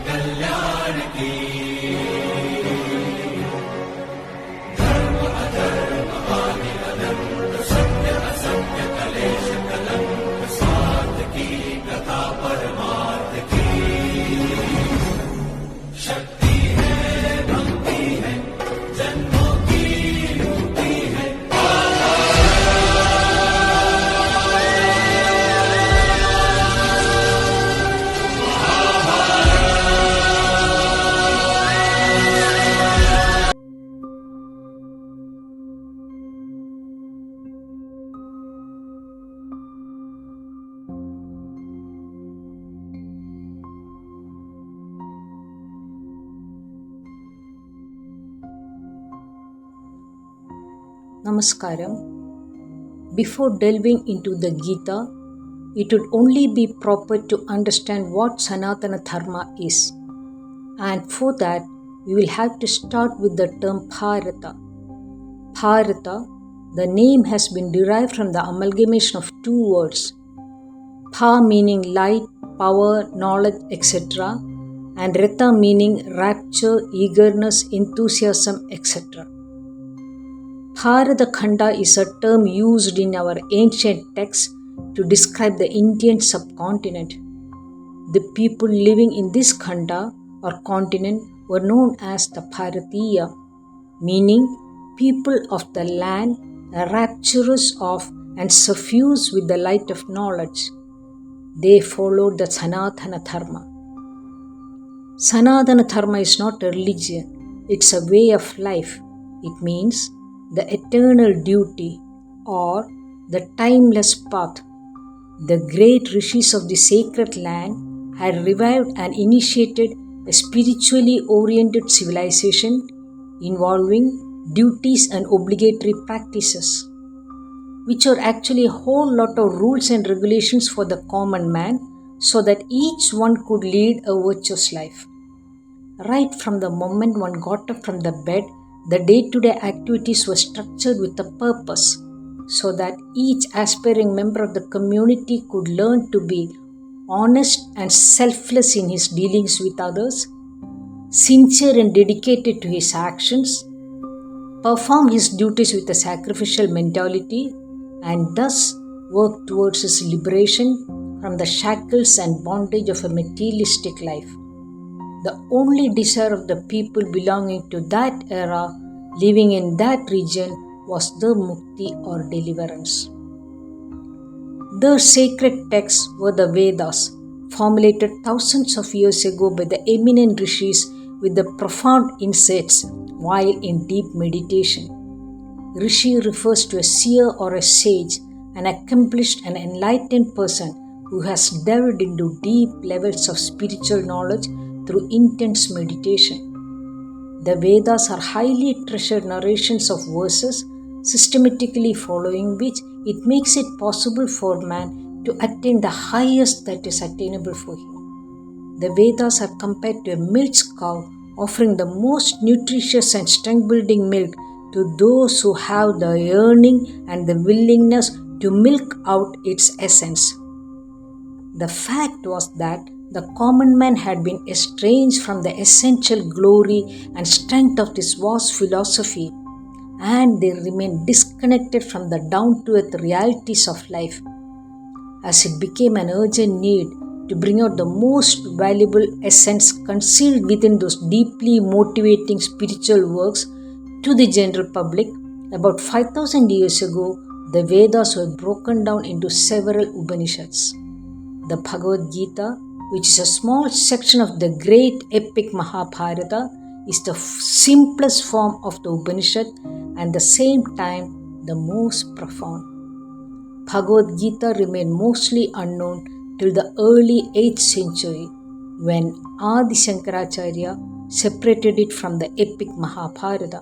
कल्याण की। धर्म अधर्म आदि अनंत, सत्य असत्य कलेश कलंक, स्वार्थ की कथा परमार्थ की। शक्ति है भक्ति है, जन्मों की मुक्ति है। Namaskaram. Before delving into the Gita, it would only be proper to understand what Sanatana Dharma is. And for that, we will have to start with the term Bharata. Bharata, the name has been derived from the amalgamation of two words. Bha meaning light, power, knowledge, etc. and Rata meaning rapture, eagerness, enthusiasm, etc. Bharata Khanda is a term used in our ancient texts to describe the Indian subcontinent. The people living in this Khanda or continent were known as the Bharatiya, meaning people of the land, rapturous of and suffused with the light of knowledge. They followed the Sanatana Dharma. Sanatana Dharma is not a religion, it's a way of life. It means the eternal duty or the timeless path. The great rishis of the sacred land had revived and initiated a spiritually oriented civilization involving duties and obligatory practices, which are actually a whole lot of rules and regulations for the common man so that each one could lead a virtuous life. Right from the moment one got up from the bed, the day-to-day activities were structured with a purpose so that each aspiring member of the community could learn to be honest and selfless in his dealings with others, sincere and dedicated to his actions, perform his duties with a sacrificial mentality, and thus work towards his liberation from the shackles and bondage of a materialistic life. The only desire of the people belonging to that era, living in that region, was the mukti or deliverance. The sacred texts were the Vedas, formulated thousands of years ago by the eminent rishis with the profound insights while in deep meditation. Rishi refers to a seer or a sage, an accomplished and enlightened person who has delved into deep levels of spiritual knowledge through intense meditation. The Vedas are highly treasured narrations of verses, systematically following which it makes it possible for man to attain the highest that is attainable for him. The Vedas are compared to a milch cow, offering the most nutritious and strength-building milk to those who have the yearning and the willingness to milk out its essence. The fact was that the common man had been estranged from the essential glory and strength of this vast philosophy, and they remained disconnected from the down-to-earth realities of life. As it became an urgent need to bring out the most valuable essence concealed within those deeply motivating spiritual works to the general public, about 5,000 years ago, the Vedas were broken down into several Upanishads. The Bhagavad Gita, which is a small section of the great epic Mahabharata, is the simplest form of the Upanishad and at the same time the most profound. Bhagavad Gita remained mostly unknown till the early 8th century when Adi Shankaracharya separated it from the epic Mahabharata.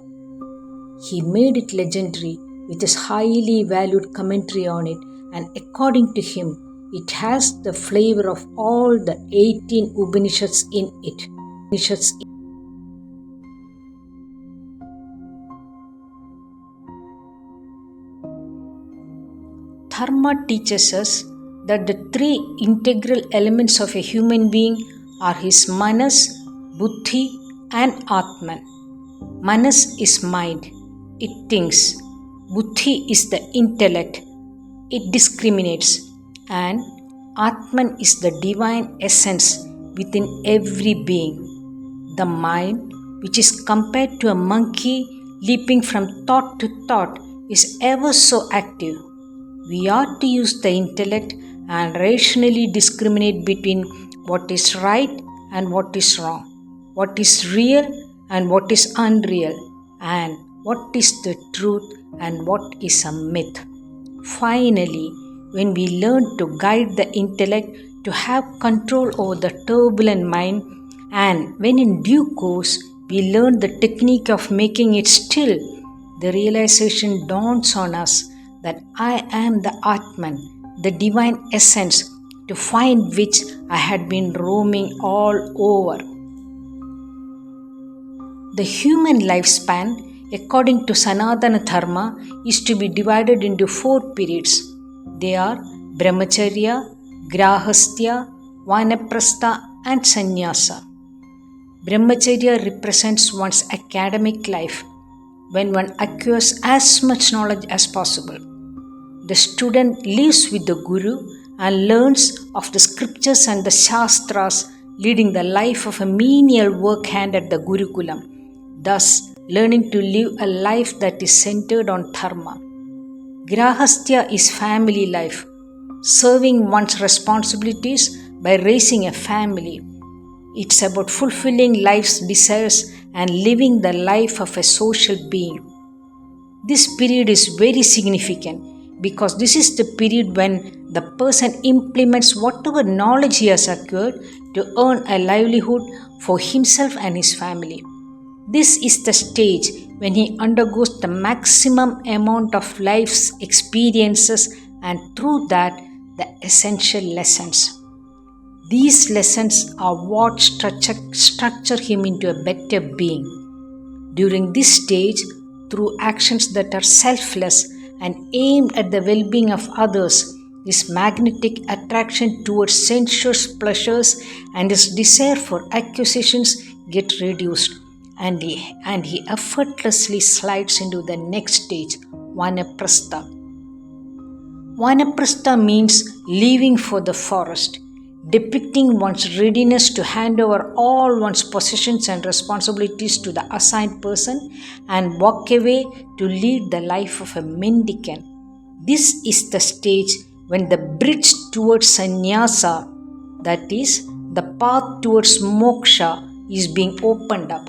He made it legendary with his highly valued commentary on it, and according to him, it has the flavor of all the 18 Upanishads in it. Dharma teaches us that the three integral elements of a human being are his Manas, Buddhi, and Atman. Manas is mind, it thinks. Buddhi is the intellect, it discriminates. And Atman is the divine essence within every being. The mind, which is compared to a monkey leaping from thought to thought, is ever so active. We ought to use the intellect and rationally discriminate between what is right and what is wrong, what is real and what is unreal, and what is the truth and what is a myth. Finally, when we learn to guide the intellect to have control over the turbulent mind, and when in due course we learn the technique of making it still, the realization dawns on us that I am the Atman, the divine essence, to find which I had been roaming all over. The human lifespan, according to Sanatana Dharma, is to be divided into 4 periods. They are Brahmacharya, Grahastya, Vanaprastha, and Sannyasa. Brahmacharya represents one's academic life, when one acquires as much knowledge as possible. The student lives with the Guru and learns of the scriptures and the Shastras, leading the life of a menial work hand at the Gurukulam, thus learning to live a life that is centered on Dharma. Grahastya is family life, serving one's responsibilities by raising a family. It's about fulfilling life's desires and living the life of a social being. This period is very significant because this is the period when the person implements whatever knowledge he has acquired to earn a livelihood for himself and his family. This is the stage when he undergoes the maximum amount of life's experiences and through that the essential lessons. These lessons are what structure him into a better being. During this stage, through actions that are selfless and aimed at the well-being of others, his magnetic attraction towards sensuous pleasures and his desire for acquisitions get reduced, and he effortlessly slides into the next stage, Vanaprastha. Vanaprastha means leaving for the forest, depicting one's readiness to hand over all one's possessions and responsibilities to the assigned person and walk away to lead the life of a mendicant. This is the stage when the bridge towards sannyasa, that is, the path towards moksha, is being opened up.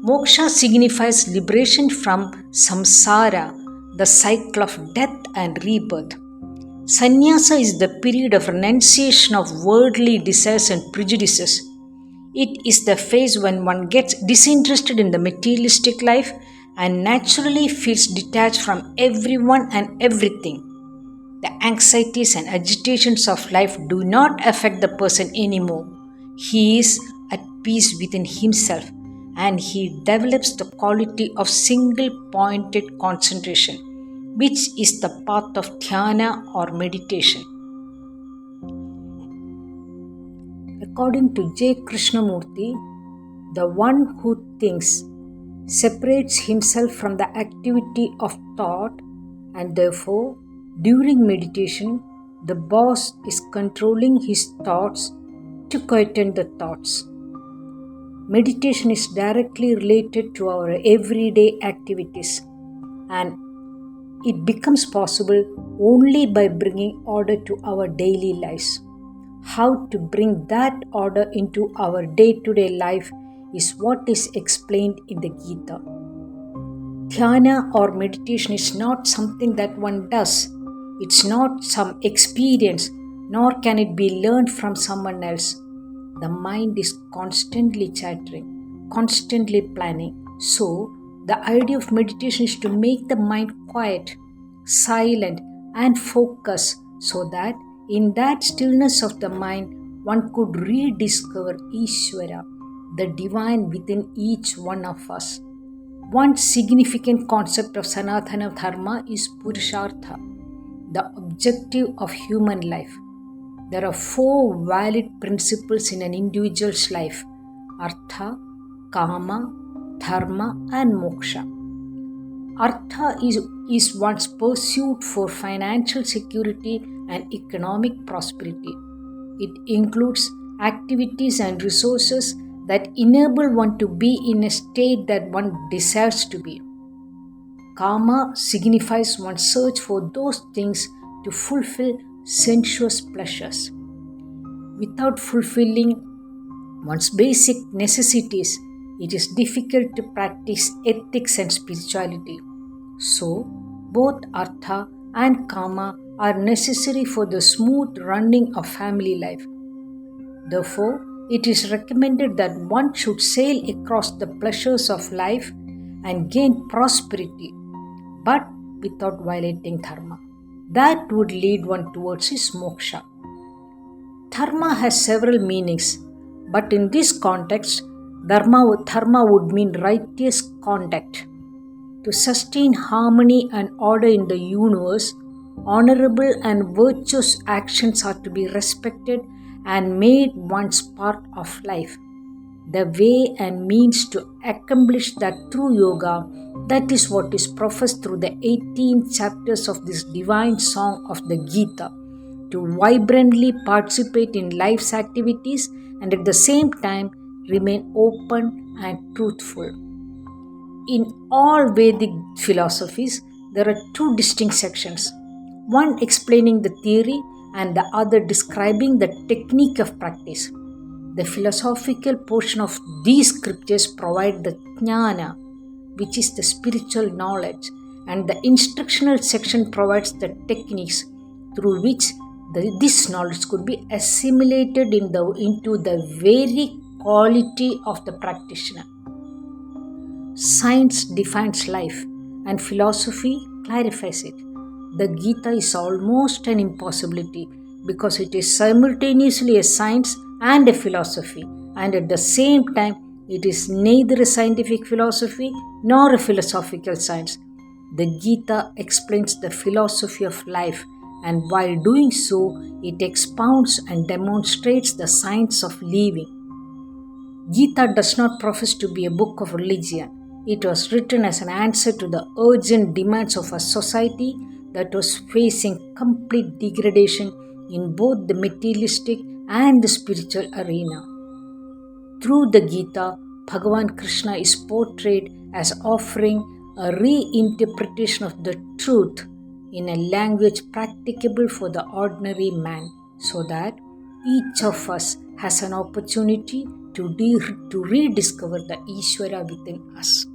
Moksha signifies liberation from samsara, the cycle of death and rebirth. Sannyasa is the period of renunciation of worldly desires and prejudices. It is the phase when one gets disinterested in the materialistic life and naturally feels detached from everyone and everything. The anxieties and agitations of life do not affect the person anymore. He is at peace within himself and he develops the quality of single-pointed concentration, which is the path of dhyana or meditation. According to J. Krishnamurti, the one who thinks separates himself from the activity of thought, and therefore, during meditation, the boss is controlling his thoughts to quieten the thoughts. Meditation is directly related to our everyday activities, and it becomes possible only by bringing order to our daily lives. How to bring that order into our day-to-day life is what is explained in the Gita. Dhyana or meditation is not something that one does. It's not some experience, nor can it be learned from someone else. The mind is constantly chattering, constantly planning. So, the idea of meditation is to make the mind quiet, silent, and focused so that in that stillness of the mind, one could rediscover Ishvara, the divine within each one of us. One significant concept of Sanatana Dharma is Purushartha, the objective of human life. There are four valid principles in an individual's life: Artha, Kama, Dharma, and Moksha. Artha is one's pursuit for financial security and economic prosperity. It includes activities and resources that enable one to be in a state that one desires to be. Kama signifies one's search for those things to fulfill sensuous pleasures. Without fulfilling one's basic necessities, it is difficult to practice ethics and spirituality. So, both Artha and Kama are necessary for the smooth running of family life. Therefore, it is recommended that one should sail across the pleasures of life and gain prosperity, but without violating Dharma. That would lead one towards his moksha. Dharma has several meanings, but in this context, dharma would mean righteous conduct. To sustain harmony and order in the universe, honorable and virtuous actions are to be respected and made one's part of life. The way and means to accomplish that through yoga, that is what is professed through the 18 chapters of this divine song of the Gita, to vibrantly participate in life's activities and at the same time remain open and truthful. In all Vedic philosophies, there are two distinct sections, one explaining the theory and the other describing the technique of practice. The philosophical portion of these scriptures provide the jnana, which is the spiritual knowledge, and the instructional section provides the techniques through which this knowledge could be assimilated into the very quality of the practitioner. Science defines life and philosophy clarifies it. The Gita is almost an impossibility because it is simultaneously a science and a philosophy, and at the same time it is neither a scientific philosophy nor a philosophical science. The Gita explains the philosophy of life, and while doing so, it expounds and demonstrates the science of living. Gita does not profess to be a book of religion. It was written as an answer to the urgent demands of a society that was facing complete degradation in both the materialistic and the spiritual arena. Through the Gita, Bhagavan Krishna is portrayed as offering a reinterpretation of the truth in a language practicable for the ordinary man, so that each of us has an opportunity to rediscover the Ishvara within us.